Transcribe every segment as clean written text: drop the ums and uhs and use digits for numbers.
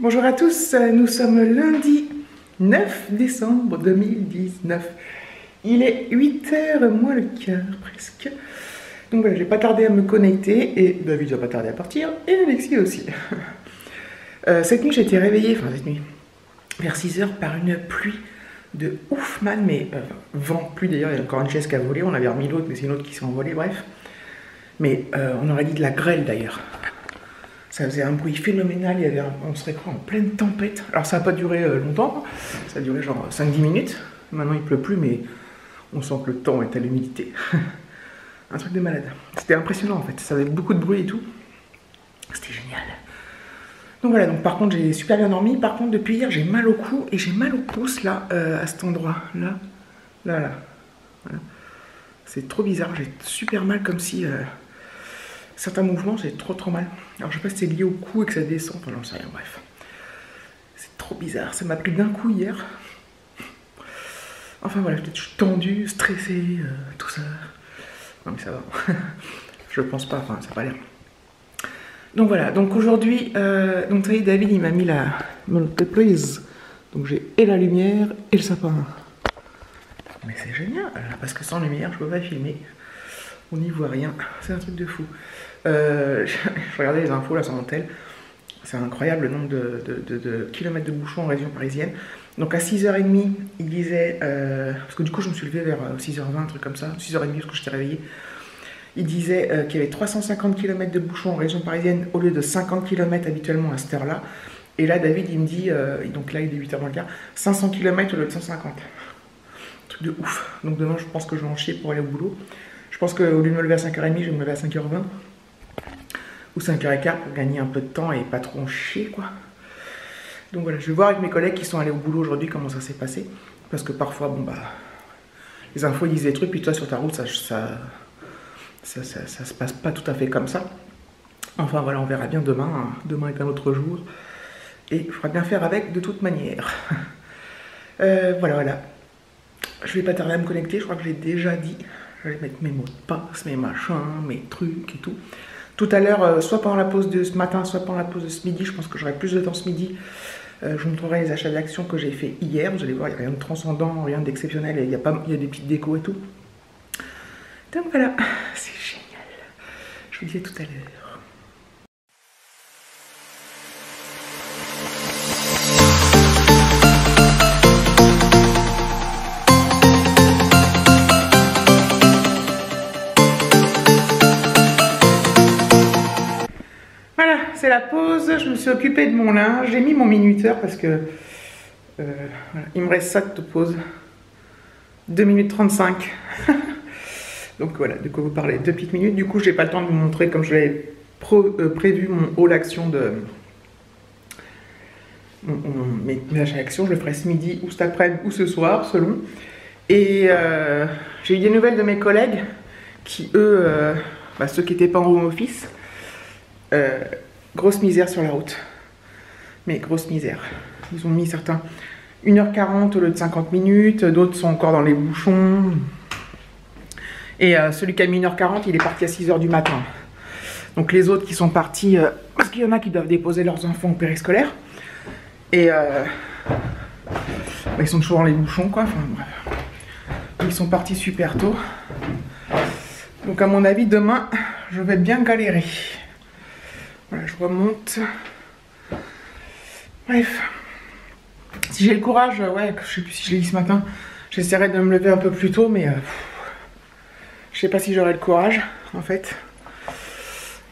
Bonjour à tous, nous sommes lundi 9 décembre 2019. Il est 8h moins le quart presque. Donc voilà, j'ai pas tardé à me connecter et David n'a pas tardé à partir et Alexis aussi. Cette nuit j'ai été réveillée, cette nuit, vers 6h par une pluie de ouf man, mais vent, pluie d'ailleurs, il y a encore une chaise qui a volé, on avait remis l'autre mais c'est une autre qui s'est envolée, bref. Mais on aurait dit de la grêle d'ailleurs. Ça faisait un bruit phénoménal, on serait quoi en pleine tempête. Alors ça n'a pas duré longtemps, ça a duré genre 5-10 minutes. Maintenant il pleut plus, mais on sent que le temps est à l'humidité. Un truc de malade. C'était impressionnant en fait, ça faisait beaucoup de bruit et tout. C'était génial. Donc voilà, donc par contre j'ai super bien dormi. Par contre depuis hier j'ai mal au cou et j'ai mal au pouce là, à cet endroit. Là. Voilà. C'est trop bizarre, j'ai super mal comme si... certains mouvements, j'ai trop mal. Alors je sais pas si c'est lié au cou et que ça descend, enfin j'en sais rien, bref. C'est trop bizarre, ça m'a pris d'un coup hier. Enfin voilà, je suis tendu, stressé, tout ça. Non mais ça va. Je pense pas, enfin ça n'a pas l'air. Donc voilà, donc aujourd'hui, donc vous voyez, David il m'a mis la multiprise. Donc j'ai et la lumière et le sapin. Mais c'est génial, parce que sans lumière je peux pas filmer. On n'y voit rien, c'est un truc de fou. Je regardais les infos là sur mon tel. C'est incroyable le nombre de kilomètres de bouchons en région parisienne. Donc à 6h30, il disait, parce que du coup je me suis levé vers 6h20, un truc comme ça, 6h30 parce que j'étais réveillé. Il disait qu'il y avait 350 km de bouchons en région parisienne au lieu de 50 km habituellement à cette heure-là. Et là David il me dit, donc là il est 8h moins le quart, 500 km au lieu de 150. Truc de ouf. Donc demain je pense que je vais en chier pour aller au boulot. Je pense qu'au lieu de me lever à 5h30, je vais me lever à 5h20. Ou 5h15 pour gagner un peu de temps et pas trop en chier, quoi. Donc voilà, je vais voir avec mes collègues qui sont allés au boulot aujourd'hui comment ça s'est passé. Parce que parfois, bon bah, les infos disent des trucs, puis toi sur ta route, ça se passe pas tout à fait comme ça. Enfin voilà, on verra bien demain. Hein. Demain est un autre jour. Et il faudra bien faire avec de toute manière. Voilà. Je vais pas tarder à me connecter, je crois que je l'ai déjà dit. Je vais mettre mes mots de passe, mes machins, mes trucs et tout. Tout à l'heure, soit pendant la pause de ce matin, soit pendant la pause de ce midi, je pense que j'aurai plus de temps ce midi. Je vous montrerai les achats d'actions que j'ai fait hier. Vous allez voir, il n'y a rien de transcendant, rien d'exceptionnel. Il y a des petites décos et tout. Donc voilà, c'est génial. Je vous disais tout à l'heure. C'est la pause, je me suis occupée de mon linge, j'ai mis mon minuteur parce que voilà, il me reste ça de pause, 2 minutes 35. Donc voilà, de quoi vous parlez, 2 petites minutes. Du coup, j'ai pas le temps de vous montrer comme je l'avais prévu mon haul action de mes achats actions. Je le ferai ce midi ou cet après-midi ou ce soir, selon. Et j'ai eu des nouvelles de mes collègues qui, eux, ceux qui n'étaient pas en home office. Grosse misère sur la route. Mais grosse misère. Ils ont mis certains 1h40 au lieu de 50 minutes. D'autres sont encore dans les bouchons. Et celui qui a mis 1h40, il est parti à 6h du matin. Donc les autres qui sont partis... parce qu'il y en a qui doivent déposer leurs enfants au périscolaire. Et... ils sont toujours dans les bouchons, quoi. Enfin, bref. Ils sont partis super tôt. Donc à mon avis, demain, je vais bien galérer. Voilà, je remonte. Bref. Si j'ai le courage, ouais, je sais plus si je l'ai dit ce matin, j'essaierai de me lever un peu plus tôt, mais je sais pas si j'aurai le courage, en fait.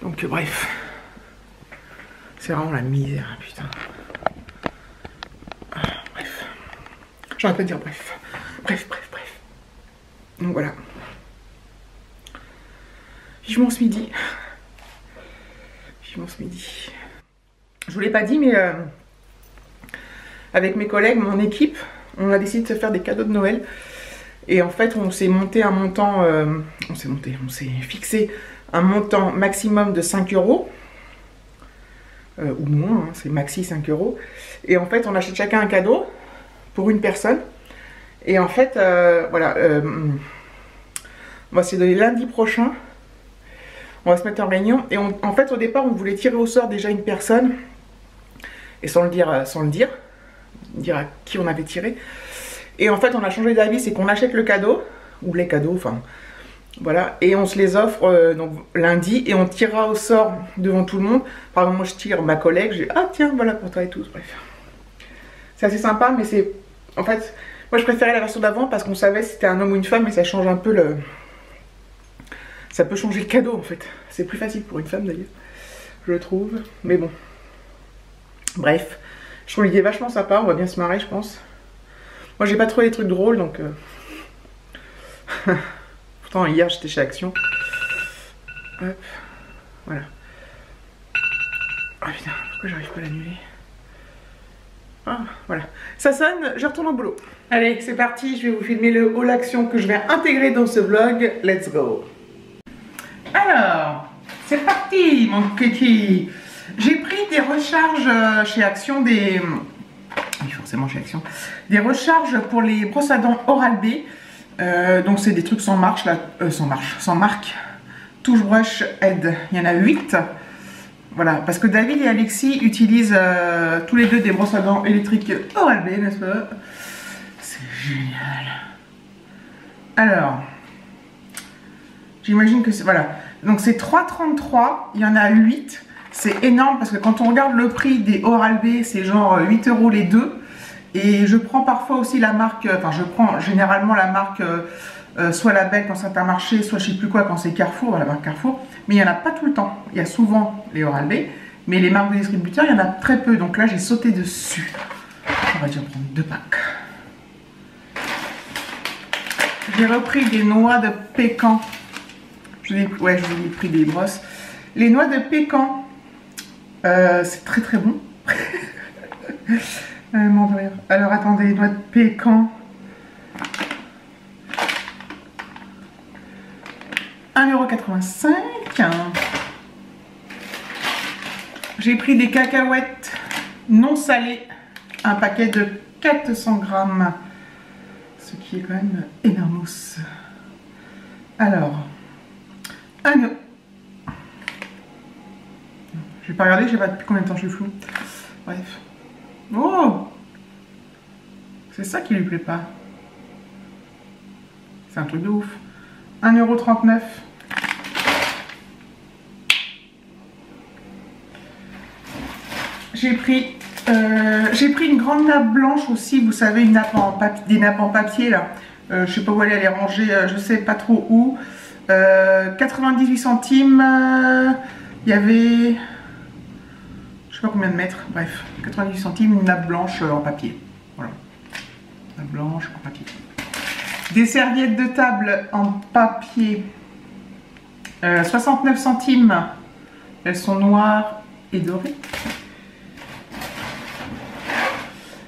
Donc, bref. C'est vraiment la misère, putain. Bref. J'aurais pas de dire bref. Bref. Donc voilà. Vivement ce midi. Ce midi. Je vous l'ai pas dit, mais avec mes collègues, mon équipe, on a décidé de se faire des cadeaux de Noël. Et en fait, on s'est monté un montant, on s'est fixé un montant maximum de 5 €. Ou moins, hein, c'est maxi 5 €. Et en fait, on achète chacun un cadeau pour une personne. Et en fait, voilà, on va se donner lundi prochain. On va se mettre en réunion et en fait au départ on voulait tirer au sort déjà une personne et sans le dire, dire à qui on avait tiré. Et en fait, on a changé d'avis, c'est qu'on achète le cadeau, ou les cadeaux, enfin, voilà, et on se les offre donc lundi, et on tirera au sort devant tout le monde. Par exemple, moi je tire ma collègue, je dis ah tiens, voilà pour toi et tout, bref. C'est assez sympa, mais c'est, en fait, moi je préférais la version d'avant parce qu'on savait si c'était un homme ou une femme, et ça change un peu le... Ça peut changer le cadeau en fait. C'est plus facile pour une femme d'ailleurs, je trouve, mais bon. Bref, je trouve l'idée vachement sympa, on va bien se marrer je pense. Moi j'ai pas trouvé les trucs drôles donc... Pourtant hier j'étais chez Action. Hop, voilà. Ah putain, pourquoi j'arrive pas à l'annuler? Ah, voilà. Ça sonne, je retourne au boulot. Allez, c'est parti, je vais vous filmer le haul action que je vais intégrer dans ce vlog. Let's go. Alors, c'est parti mon kiki. J'ai pris des recharges chez Action, oui, forcément chez Action, des recharges pour les brosses à dents Oral-B. Donc c'est des trucs sans marche, là, sans marque. Touche brush Head, il y en a 8. Voilà, parce que David et Alexis utilisent tous les deux des brosses à dents électriques Oral-B, n'est-ce pas? C'est génial. Alors, j'imagine que c'est... Voilà. Donc c'est 3,33, il y en a 8. C'est énorme parce que quand on regarde le prix des Oral-B, c'est genre 8 € les deux. Et je prends parfois aussi la marque... Enfin, je prends généralement la marque... soit la Belle quand c'est un marché, soit je sais plus quoi quand c'est Carrefour, la marque Carrefour, mais il n'y en a pas tout le temps. Il y a souvent les Oral-B, mais les marques de distributeurs, il y en a très peu. Donc là, j'ai sauté dessus. On va déjà prendre 2 packs. J'ai repris des noix de pécan. Je vous ai pris des brosses. Les noix de pécan, c'est très très bon. Alors attendez, les noix de pécan. 1,85 €. J'ai pris des cacahuètes non salées, un paquet de 400 grammes, ce qui est quand même énorme. Alors, je vais pas regarder, je sais pas depuis combien de temps je suis flou. Bref. Oh, c'est ça qui lui plaît pas. C'est un truc de ouf. 1,39 €. J'ai pris une grande nappe blanche aussi, vous savez, une nappe en papier, des nappes en papier là. Je sais pas où aller les ranger, je sais pas trop où. 98 centimes. Il y avait, je sais pas combien de mètres, bref, 98 centimes, une nappe blanche en papier. Voilà, nappe blanche en papier. Des serviettes de table en papier, 69 centimes. Elles sont noires et dorées.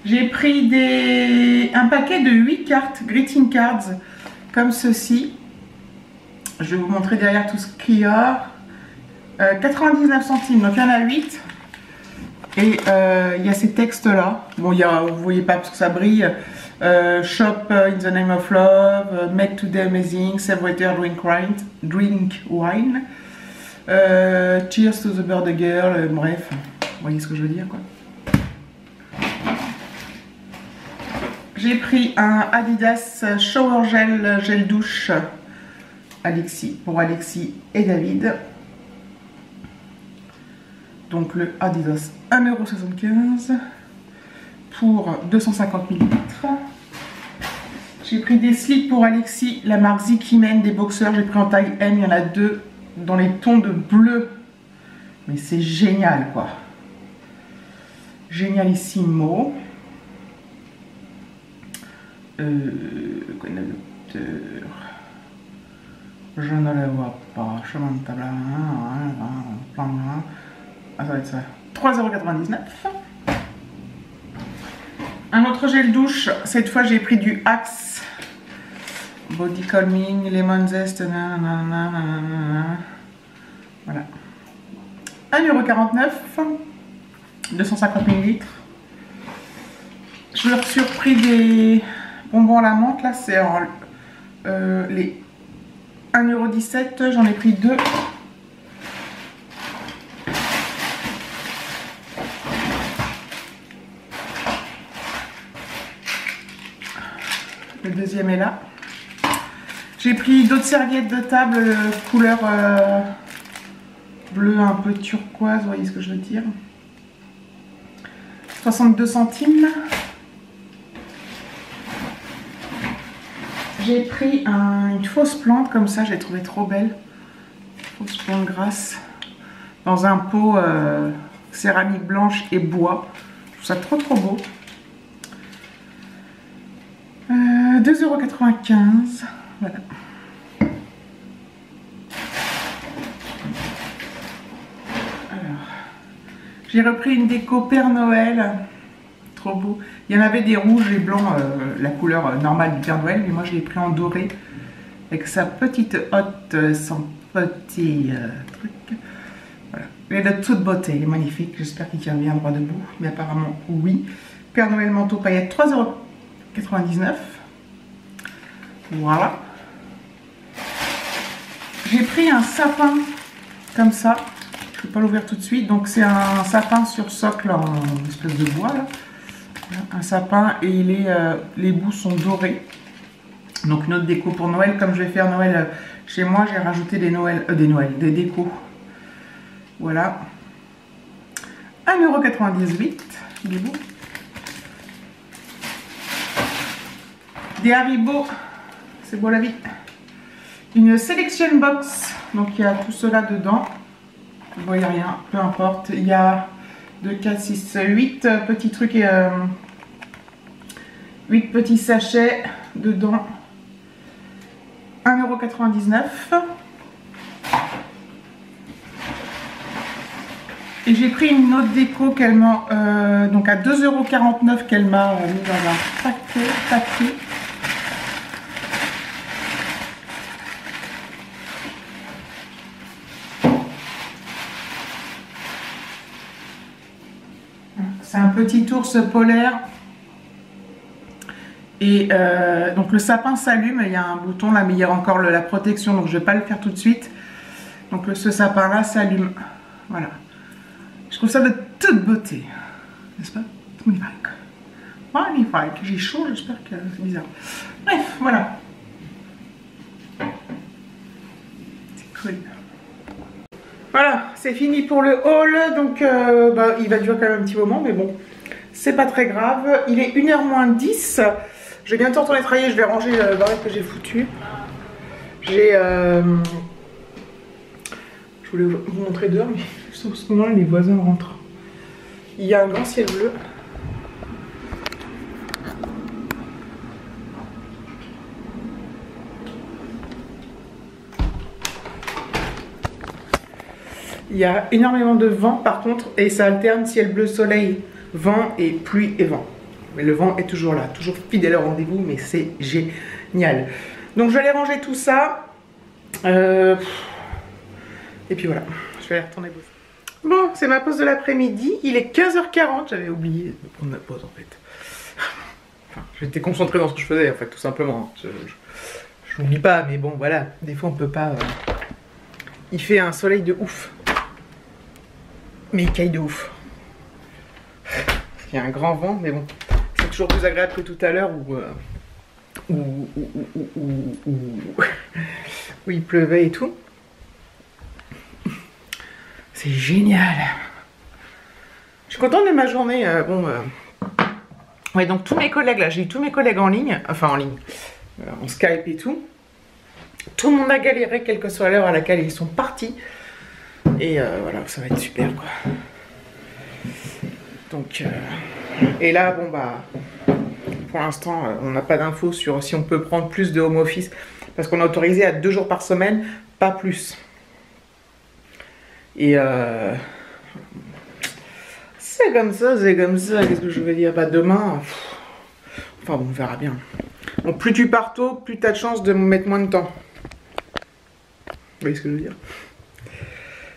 J'ai pris un paquet de 8 cartes, greeting cards, comme ceci. Je vais vous montrer derrière tout ce qu'il y a. 99 centimes, donc il y en a 8. Et il y a ces textes là. Bon, vous voyez pas parce que ça brille. Shop in the name of love, make today amazing, save water, drink wine, cheers to the birthday girl, bref, vous voyez ce que je veux dire quoi. J'ai pris un Adidas Shower Gel douche pour Alexis et David. Donc le Adidas 1,75 € pour 250 ml. J'ai pris des slips pour Alexis, la marque Zikimen, des boxeurs. J'ai pris en taille M, il y en a 2 dans les tons de bleu. Mais c'est génial quoi. Génialissimo. Je ne le vois pas. Chemin de table. Ah, ça va être ça. 3,99 €. Un autre gel douche. Cette fois, j'ai pris du Axe Body Calming, Lemon Zest. Voilà. 1,49 €. 250 ml. Je leur ai surpris des bonbons à la menthe. Là, c'est les 1,17 €. J'en ai pris 2. deuxième est là. J'ai pris d'autres serviettes de table couleur bleu un peu turquoise, vous voyez ce que je veux dire. 62 centimes. J'ai pris une fausse plante comme ça, j'ai trouvé trop belle. Fausse plante grasse. Dans un pot céramique blanche et bois. Je trouve ça trop beau. 2,95 €. Voilà. J'ai repris une déco Père Noël, trop beau. Il y en avait des rouges et blancs, la couleur normale du Père Noël, mais moi je l'ai pris en doré, avec sa petite hotte, son petit truc. Voilà. Il est de toute beauté, il est magnifique, j'espère qu'il tient bien droit debout, mais apparemment oui. Père Noël manteau paillettes, 3,99 €. Voilà. J'ai pris un sapin comme ça. Je ne vais pas l'ouvrir tout de suite. Donc c'est un sapin sur socle en espèce de bois là. Un sapin et il est, les bouts sont dorés. Donc une autre déco pour Noël. Comme je vais faire Noël chez moi, j'ai rajouté des décos. Voilà. 1,98 €. Il est beau. Des Haribo. C'est beau la vie. Une selection box. Donc il y a tout cela dedans. Vous voyez rien, peu importe. Il y a 2, 4, 6, 8 petits trucs et 8 petits sachets dedans. 1,99 €. Et j'ai pris une autre déco qu'elle m'a, donc à 2,49 € qu'elle m'a mis dans un paquet. C'est un petit ours polaire. Et donc le sapin s'allume, il y a un bouton là, mais il y a encore la protection, donc je ne vais pas le faire tout de suite. Donc ce sapin là s'allume. Voilà. Je trouve ça de toute beauté. N'est-ce pas? Magnifique. Magnifique. J'ai chaud, j'espère que c'est bizarre. Bref, voilà. C'est cool. Voilà, c'est fini pour le haul, donc il va durer quand même un petit moment, mais bon, c'est pas très grave. Il est 1h moins 10, je vais bientôt retourner travailler, je vais ranger le bordel que j'ai foutu. J'ai... je voulais vous montrer dehors, mais en ce moment les voisins rentrent. Il y a un grand ciel bleu. Il y a énormément de vent par contre et ça alterne ciel bleu, soleil, vent et pluie et vent. Mais le vent est toujours là, toujours fidèle au rendez-vous, mais c'est génial. Donc je vais aller ranger tout ça. Et puis voilà, je vais aller retourner bosser. Bon, c'est ma pause de l'après-midi. Il est 15h40, j'avais oublié de prendre ma pause en fait. Enfin, j'étais concentrée dans ce que je faisais en fait, tout simplement. Je n'oublie pas, mais bon voilà, des fois on peut pas... Il fait un soleil de ouf. Mais il caille de ouf. Parce qu'il y a un grand vent, mais bon, c'est toujours plus agréable que tout à l'heure où il pleuvait et tout. C'est génial. Je suis contente de ma journée. Ouais, donc tous mes collègues, là, j'ai eu tous mes collègues en ligne, enfin en ligne, en Skype et tout. Tout le monde a galéré, quelle que soit l'heure à laquelle ils sont partis. Et voilà, ça va être super quoi. Donc, et là, bon bah, pour l'instant, on n'a pas d'infos sur si on peut prendre plus de home office. Parce qu'on est autorisé à 2 jours par semaine, pas plus. Et c'est comme ça, qu'est-ce que je veux dire? Bah demain, enfin bon, on verra bien. Bon, plus tu pars tôt, plus tu as de chance de me mettre moins de temps. Vous voyez ce que je veux dire?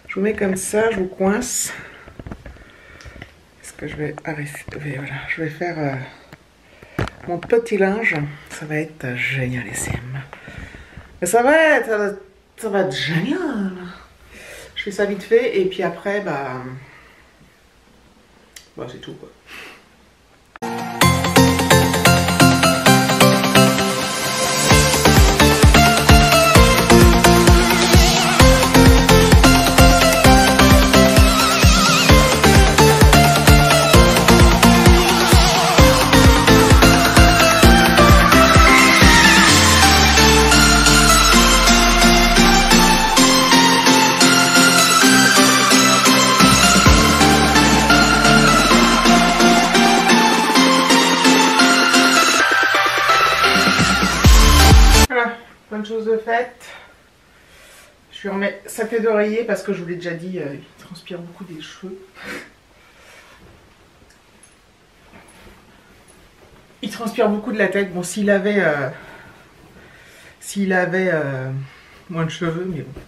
Je vous mets comme ça, je vous coince. Est-ce que je vais arrêter? Voilà, je vais faire mon petit linge. Ça va être génialissime. Mais ça va être génial. Je fais ça vite fait et puis après, bah c'est tout quoi. Je lui remets sa tête d'oreiller parce que je vous l'ai déjà dit, il transpire beaucoup des cheveux. Il transpire beaucoup de la tête. Bon, s'il avait moins de cheveux, mais bon.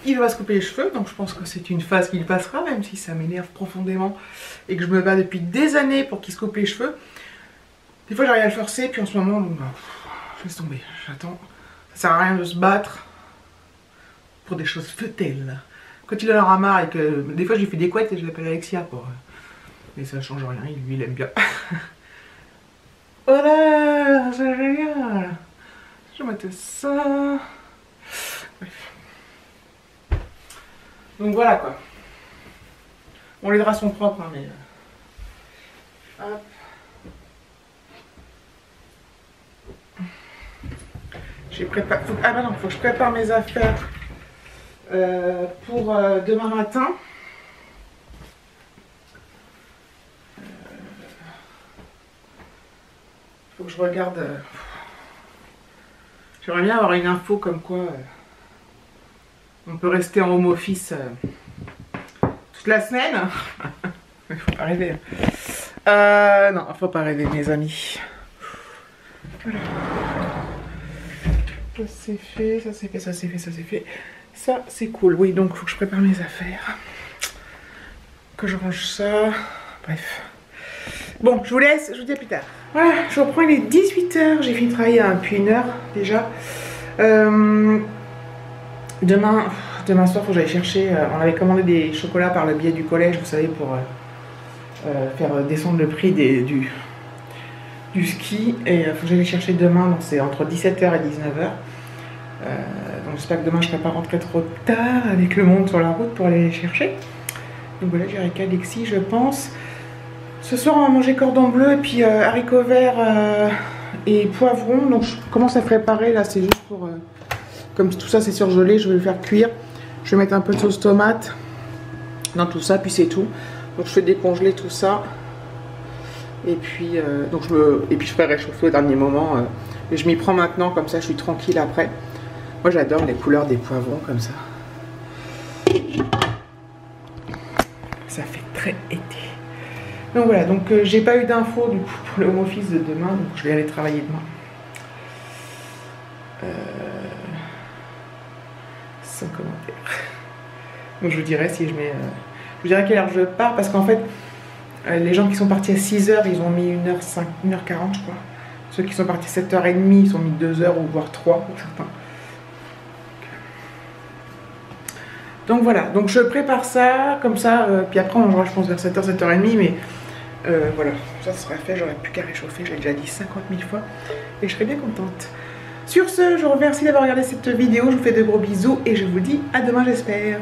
Il va se couper les cheveux, donc je pense que c'est une phase qu'il passera, même si ça m'énerve profondément et que je me bats depuis des années pour qu'il se coupe les cheveux. Des fois j'arrive à le forcer, puis en ce moment, bon, bah, je laisse tomber, j'attends. Ça sert à rien de se battre pour des choses futailes. Quand il en aura marre et que des fois je lui fais des couettes et je l'appelle Alexia pour... Mais ça change rien, lui il aime bien. Voilà, c'est génial. Je vais mettre ça. Bref. Donc voilà quoi. Bon, les draps sont propres, hein, mais... Hop. J'ai préparé... Ah bah non, faut que je prépare mes affaires pour demain matin. Faut que je regarde... J'aimerais bien avoir une info comme quoi on peut rester en home office toute la semaine. Il faut pas rêver. Non, faut pas rêver mes amis. Voilà. Ça c'est fait, ça c'est fait, ça c'est fait, ça c'est fait. Ça c'est cool. Oui, donc faut que je prépare mes affaires. Que je range ça. Bref. Bon, je vous laisse, je vous dis à plus tard. Voilà, je reprends, il est 18 h, j'ai fini de travailler depuis 1 heure déjà. Demain soir, il faut que j'aille chercher, on avait commandé des chocolats par le biais du collège, vous savez, pour faire descendre le prix du ski. Et il faut que j'aille les chercher demain, donc c'est entre 17 h et 19 h. Donc j'espère que demain je ne serai pas rentrée trop tard avec le monde sur la route pour aller les chercher. Donc voilà, j'irai avec Alexis, je pense. Ce soir, on va manger cordon bleu et puis haricots verts et poivrons. Donc je commence à préparer, là c'est juste pour... comme tout ça c'est surgelé, je vais le faire cuire. Je vais mettre un peu de sauce tomate dans tout ça, puis c'est tout. Donc je fais décongeler tout ça. Et puis, je ferai réchauffer au dernier moment. Mais je m'y prends maintenant, comme ça je suis tranquille après. Moi j'adore les couleurs des poivrons comme ça. Ça fait très été. Donc voilà, donc j'ai pas eu d'infos du coup pour le home office de demain, donc je vais aller travailler demain. Sans commentaire. Donc je vous dirai si je mets... je vous dirai à quelle heure je pars, parce qu'en fait, les gens qui sont partis à 6 h, ils ont mis 1h40 je crois. Ceux qui sont partis à 7 h 30, ils ont mis 2 h ou voire 3 pour certains. Donc voilà, donc je prépare ça, comme ça, puis après on mangera je pense vers 7 h, 7 h 30, mais voilà, ça sera fait, j'aurai plus qu'à réchauffer, je l'ai déjà dit 50 000 fois, et je serai bien contente. Sur ce, je vous remercie d'avoir regardé cette vidéo, je vous fais de gros bisous, et je vous dis à demain j'espère.